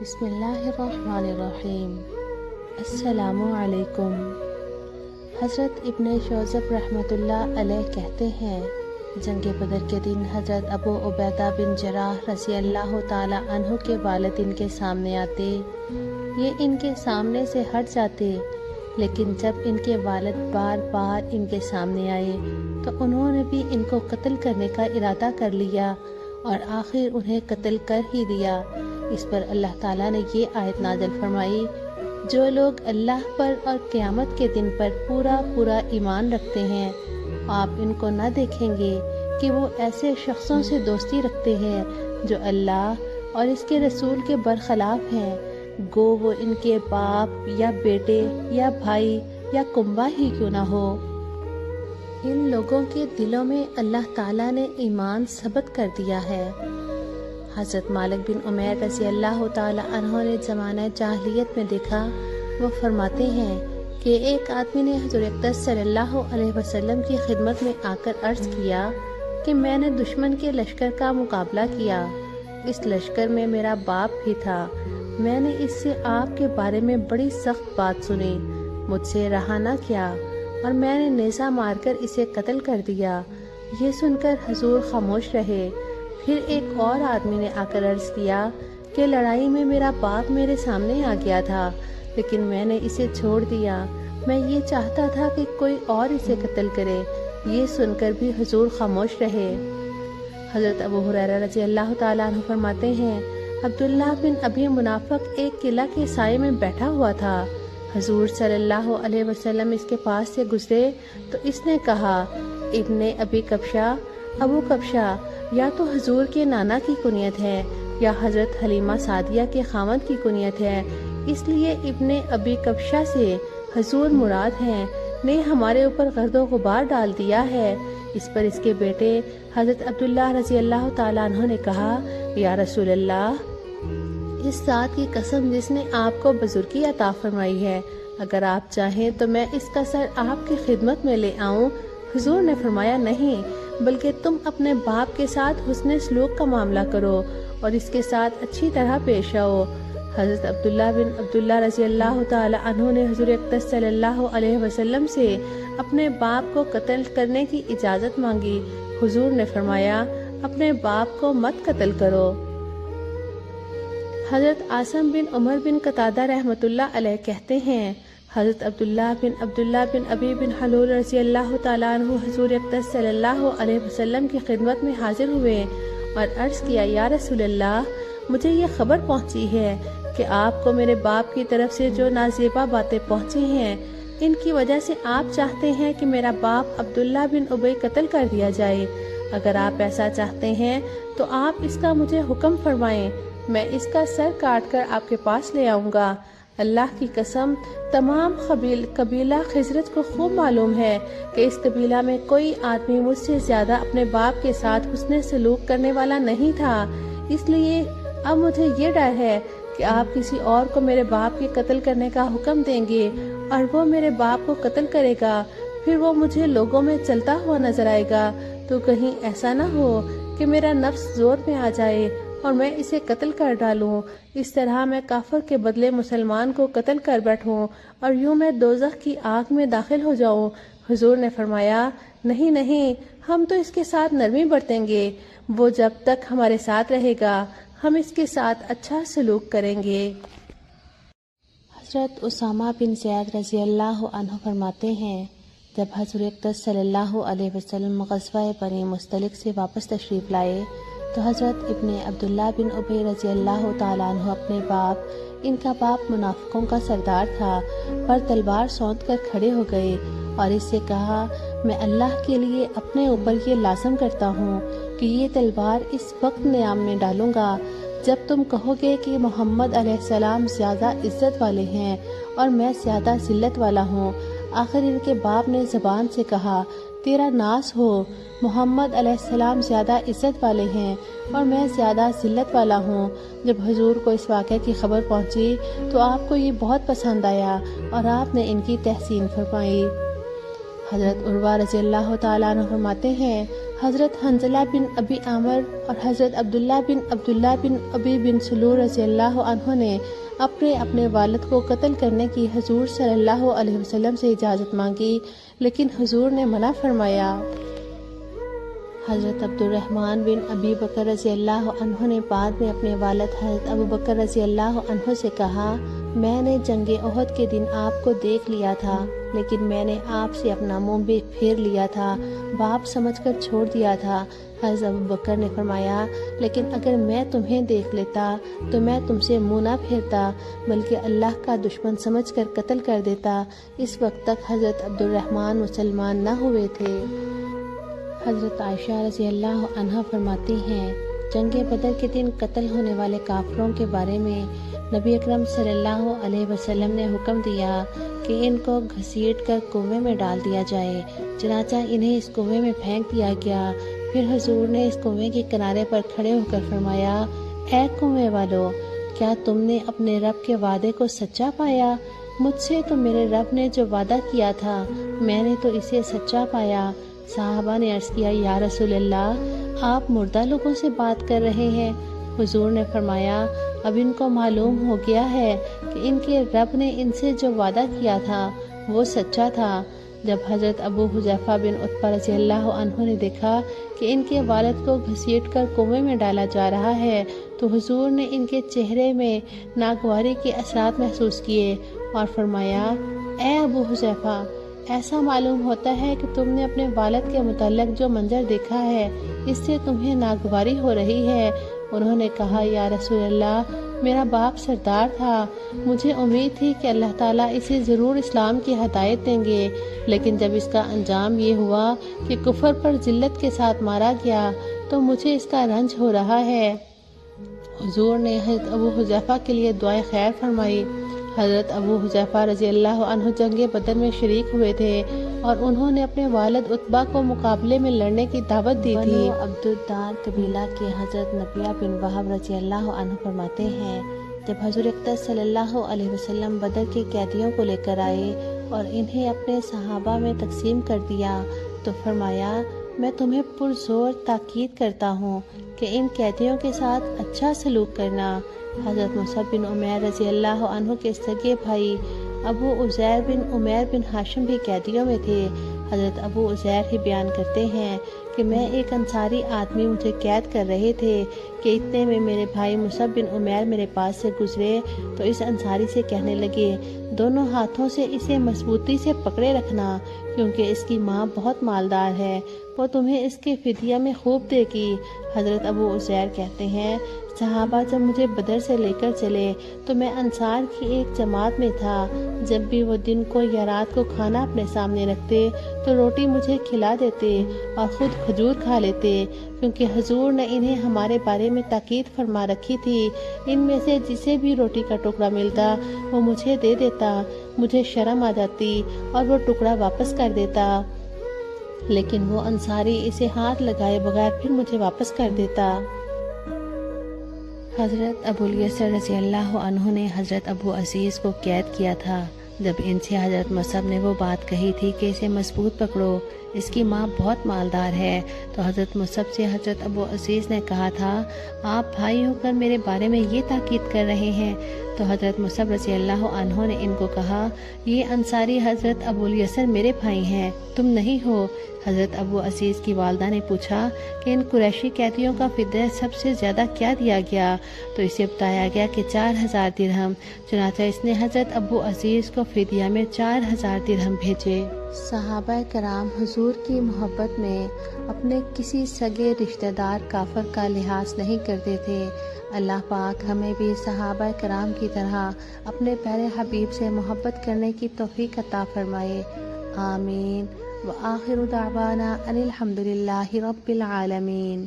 بسم اللہ الرحمن الرحیم۔ السلام علیکم۔ حضرت ابن شوذب رحمۃ اللہ علیہ کہتے ہیں، جنگ بدر کے دن حضرت ابو عبیدہ بن جراح رضی اللہ تعالی عنہ کے والد ان کے سامنے آتے، یہ ان کے سامنے سے ہٹ جاتے، لیکن جب ان کے والد بار بار ان کے سامنے آئے تو انہوں نے بھی ان کو قتل کرنے کا ارادہ کر لیا اور آخر انہیں قتل کر ہی دیا۔ اس پر اللہ تعالیٰ نے یہ آیت نازل فرمائی، جو لوگ اللہ پر اور قیامت کے دن پر پورا ایمان رکھتے ہیں، آپ ان کو نہ دیکھیں گے کہ وہ ایسے شخصوں سے دوستی رکھتے ہیں جو اللہ اور اس کے رسول کے برخلاف ہیں، گو وہ ان کے باپ یا بیٹے یا بھائی یا کنبہ ہی کیوں نہ ہو۔ ان لوگوں کے دلوں میں اللہ تعالیٰ نے ایمان ثبت کر دیا ہے۔ حضرت مالک بن عمیر رضی اللہ تعالی عنہ نے زمانہ جاہلیت میں دیکھا، وہ فرماتے ہیں کہ ایک آدمی نے حضور اقدس صلی اللہ علیہ وسلم کی خدمت میں آ کر عرض کیا کہ میں نے دشمن کے لشکر کا مقابلہ کیا، اس لشکر میں میرا باپ بھی تھا، میں نے اس سے آپ کے بارے میں بڑی سخت بات سنی، مجھ سے رہا نہ کیا اور میں نے نیزہ مار کر اسے قتل کر دیا۔ یہ سن کر حضور خاموش رہے۔ پھر ایک اور آدمی نے آ کر عرض کیا کہ لڑائی میں میرا باپ میرے سامنے آ گیا تھا، لیکن میں نے اسے چھوڑ دیا، میں یہ چاہتا تھا کہ کوئی اور اسے قتل کرے۔ یہ سن کر بھی حضور خاموش رہے۔ حضرت ابو ہریرہ رضی اللہ تعالیٰ عنہ فرماتے ہیں، عبداللہ بن ابی منافق ایک قلعہ کے سائے میں بیٹھا ہوا تھا، حضور صلی اللہ علیہ وسلم اس کے پاس سے گزرے تو اس نے کہا، ابن ابی کبشہ، ابو کبشہ، یا تو حضور کے نانا کی کنیت ہے یا حضرت حلیمہ سعدیہ کے خاوند کی کنیت ہے، اس لیے ابن ابی کبشہ سے حضور مراد ہیں، نے ہمارے اوپر گرد و غبار ڈال دیا ہے۔ اس پر اس کے بیٹے حضرت عبداللہ رضی اللہ تعالیٰ عنہ نے کہا، یا رسول اللہ، اس ذات کی قسم جس نے آپ کو بزرگی عطا فرمائی ہے، اگر آپ چاہیں تو میں اس کا سر آپ کی خدمت میں لے آؤں۔ حضور نے فرمایا، نہیں، بلکہ تم اپنے باپ کے ساتھ حسن سلوک کا معاملہ کرو اور اس کے ساتھ اچھی طرح پیش آؤ۔ حضرت عبداللہ بن عبداللہ رضی اللہ تعالی عنہ نے حضور اقدس صلی اللہ علیہ وسلم سے اپنے باپ کو قتل کرنے کی اجازت مانگی۔ حضور نے فرمایا، اپنے باپ کو مت قتل کرو۔ حضرت عاصم بن عمر بن قتادہ رحمۃ اللہ علیہ کہتے ہیں، حضرت عبداللہ بن ابی بن حلول رضی اللہ تعالیٰ عنہ حضور اقدس صلی اللہ علیہ وسلم کی خدمت میں حاضر ہوئے اور عرض کیا، یا رسول اللہ، مجھے یہ خبر پہنچی ہے کہ آپ کو میرے باپ کی طرف سے جو نازیبا باتیں پہنچی ہیں، ان کی وجہ سے آپ چاہتے ہیں کہ میرا باپ عبداللہ بن ابی قتل کر دیا جائے۔ اگر آپ ایسا چاہتے ہیں تو آپ اس کا مجھے حکم فرمائیں، میں اس کا سر کاٹ کر آپ کے پاس لے آؤں گا۔ اللہ کی قسم، تمام قبیلہ خزرج کو خوب معلوم ہے کہ اس قبیلہ میں کوئی آدمی مجھ سے زیادہ اپنے باپ کے ساتھ حسن سلوک کرنے والا نہیں تھا، اس لیے اب مجھے یہ ڈر ہے کہ آپ کسی اور کو میرے باپ کے قتل کرنے کا حکم دیں گے اور وہ میرے باپ کو قتل کرے گا، پھر وہ مجھے لوگوں میں چلتا ہوا نظر آئے گا، تو کہیں ایسا نہ ہو کہ میرا نفس زور میں آ جائے اور میں اسے قتل کر ڈالوں، اس طرح میں کافر کے بدلے مسلمان کو قتل کر بیٹھوں اور یوں میں دوزخ کی آگ میں داخل ہو جاؤں۔ حضور نے فرمایا، نہیں، ہم تو اس کے ساتھ نرمی برتیں گے، وہ جب تک ہمارے ساتھ رہے گا ہم اس کے ساتھ اچھا سلوک کریں گے۔ حضرت اسامہ بن زید رضی اللہ عنہ فرماتے ہیں، جب حضور اقدس صلی اللہ علیہ وسلم غزوہ بنی مستلق سے واپس تشریف لائے تو حضرت ابن عبداللہ بن ابی رضی اللہ تعالیٰ عنہ اپنے باپ، ان کا باپ منافقوں کا سردار تھا، پر تلوار سونت کر کھڑے ہو گئے اور اس سے کہا، میں اللہ کے لیے اپنے اوپر یہ لازم کرتا ہوں کہ یہ تلوار اس وقت نیام میں ڈالوں گا جب تم کہو گے کہ محمد علیہ السلام زیادہ عزت والے ہیں اور میں زیادہ ذلت والا ہوں۔ آخر ان کے باپ نے زبان سے کہا، تیرا ناز ہو، محمد علیہ السلام زیادہ عزت والے ہیں اور میں زیادہ ذلت والا ہوں۔ جب حضور کو اس واقعے کی خبر پہنچی تو آپ کو یہ بہت پسند آیا اور آپ نے ان کی تحسین فرمائی۔ حضرت عروہ رضی اللہ تعالیٰ عنہ فرماتے ہیں حضرت حنظلہ بن ابی عامر اور حضرت عبداللہ بن ابی بن سلول رضی اللہ عنہ نے اپنے والد کو قتل کرنے کی حضور صلی اللہ علیہ وسلم سے اجازت مانگی، لیکن حضور نے منع فرمایا۔ حضرت عبد الرحمن بن ابی بکر رضی اللہ عنہ نے بعد میں اپنے والد حضرت ابو بکر رضی اللہ عنہ سے کہا، میں نے جنگ احد کے دن آپ کو دیکھ لیا تھا، لیکن میں نے آپ سے اپنا منہ بھی پھیر لیا تھا، باپ سمجھ کر چھوڑ دیا تھا۔ حضرت ابو بکر نے فرمایا، لیکن اگر میں تمہیں دیکھ لیتا تو میں تم سے منہ نہ پھیرتا بلکہ اللہ کا دشمن سمجھ کر قتل کر دیتا۔ اس وقت تک حضرت عبد الرحمن مسلمان نہ ہوئے تھے۔ حضرت عائشہ رضی اللہ عنہ فرماتی ہیں جنگ بدر کے دن قتل ہونے والے کافروں کے بارے میں نبی اکرم صلی اللہ علیہ وسلم نے حکم دیا کہ ان کو گھسیٹ کر کنویں میں ڈال دیا جائے، چنانچہ انہیں اس کنویں میں پھینک دیا گیا۔ پھر حضور نے اس کنویں کے کنارے پر کھڑے ہو کر فرمایا، اے کنویں والو، کیا تم نے اپنے رب کے وعدے کو سچا پایا؟ مجھ سے تو میرے رب نے جو وعدہ کیا تھا میں نے تو اسے سچا پایا۔ صحابہ نے عرض کیا، یا رسول اللہ، آپ مردہ لوگوں سے بات کر رہے ہیں؟ حضور نے فرمایا، اب ان کو معلوم ہو گیا ہے کہ ان کے رب نے ان سے جو وعدہ کیا تھا وہ سچا تھا۔ جب حضرت ابو حذیفہ بن عتبہ رضی اللہ عنہ نے دیکھا کہ ان کے والد کو گھسیٹ کر کنویں میں ڈالا جا رہا ہے تو حضور نے ان کے چہرے میں ناگواری کے اثرات محسوس کیے اور فرمایا، اے ابو حذیفہ، ایسا معلوم ہوتا ہے کہ تم نے اپنے والد کے متعلق جو منظر دیکھا ہے اس سے تمہیں ناگواری ہو رہی ہے۔ انہوں نے کہا، یا رسول اللہ، میرا باپ سردار تھا، مجھے امید تھی کہ اللہ تعالیٰ اسے ضرور اسلام کی ہدایت دیں گے، لیکن جب اس کا انجام یہ ہوا کہ کفر پر ذلت کے ساتھ مارا گیا تو مجھے اس کا رنج ہو رہا ہے۔ حضور نے حضرت ابو حذیفہ کے لیے دعائے خیر فرمائی۔ حضرت ابو حذیفہ رضی اللہ عنہ جنگ بدر میں شریک ہوئے تھے اور انہوں نے اپنے والد عتبہ کو مقابلے میں لڑنے کی دعوت دی تھی۔ عبد الدار قبیلہ کے حضرت نبیہ بن وہب رضی اللہ عنہ فرماتے ہیں جب حضور اقدس صلی اللہ علیہ وسلم بدر کے قیدیوں کو لے کر آئے اور انہیں اپنے صحابہ میں تقسیم کر دیا تو فرمایا، میں تمہیں پرزور تاکید کرتا ہوں کہ ان قیدیوں کے ساتھ اچھا سلوک کرنا۔ حضرت مصعب بن عمیر رضی اللہ عنہ کے سگے بھائی ابو عزیر بن عمیر بن ہاشم بھی قیدیوں میں تھے۔ حضرت ابو عزیر ہی بیان کرتے ہیں کہ میں ایک انصاری آدمی مجھے قید کر رہے تھے کہ اتنے میں میرے بھائی مصعب بن عمیر میرے پاس سے گزرے تو اس انصاری سے کہنے لگے، دونوں ہاتھوں سے اسے مضبوطی سے پکڑے رکھنا کیونکہ اس کی ماں بہت مالدار ہے، وہ تمہیں اس کے فدیہ میں خوب دے گی۔ حضرت ابو عزیر کہتے ہیں، صحابہ جب مجھے بدر سے لے کر چلے تو میں انصار کی ایک جماعت میں تھا، جب بھی وہ دن کو یا رات کو کھانا اپنے سامنے رکھتے تو روٹی مجھے کھلا دیتے اور خود کھجور کھا لیتے، کیونکہ حضور نے انہیں ہمارے بارے میں تاکید فرما رکھی تھی، ان میں سے جسے بھی روٹی کا ٹکڑا ملتا وہ مجھے دے دیتا، مجھے شرم آ جاتی اور وہ ٹکڑا واپس کر دیتا، لیکن وہ انصاری اسے ہاتھ لگائے بغیر پھر مجھے واپس کر دیتا۔ حضرت ابو الیسر رضی اللہ عنہ نے حضرت ابو عزیز کو قید کیا تھا۔ جب ان سے حضرت مصعب نے وہ بات کہی تھی کہ اسے مضبوط پکڑو، اس کی ماں بہت مالدار ہے، تو حضرت مصعب سے حضرت ابو عزیز نے کہا تھا، آپ بھائی ہو کر میرے بارے میں یہ تاکید کر رہے ہیں؟ تو حضرت مصعب رضی اللہ عنہ نے ان کو کہا، یہ انصاری حضرت ابو الیسر میرے بھائی ہیں، تم نہیں ہو۔ حضرت ابو عزیز کی والدہ نے پوچھا کہ ان قریشی قیدیوں کا فدیہ سب سے زیادہ کیا دیا گیا؟ تو اسے بتایا گیا کہ 4000 درہم، چنانچہ اس نے حضرت ابو عزیز کو فدیہ میں 4000 درہم بھیجے۔ صحابہ کرام حضور کی محبت میں اپنے کسی سگے رشتہ دار کافر کا لحاظ نہیں کرتے تھے۔ اللہ پاک ہمیں بھی صحابہ کرام کی طرح اپنے پیارے حبیب سے محبت کرنے کی توفیق عطا فرمائے، آمین۔ وآخر دعوانا ان الحمد للہ رب العالمین۔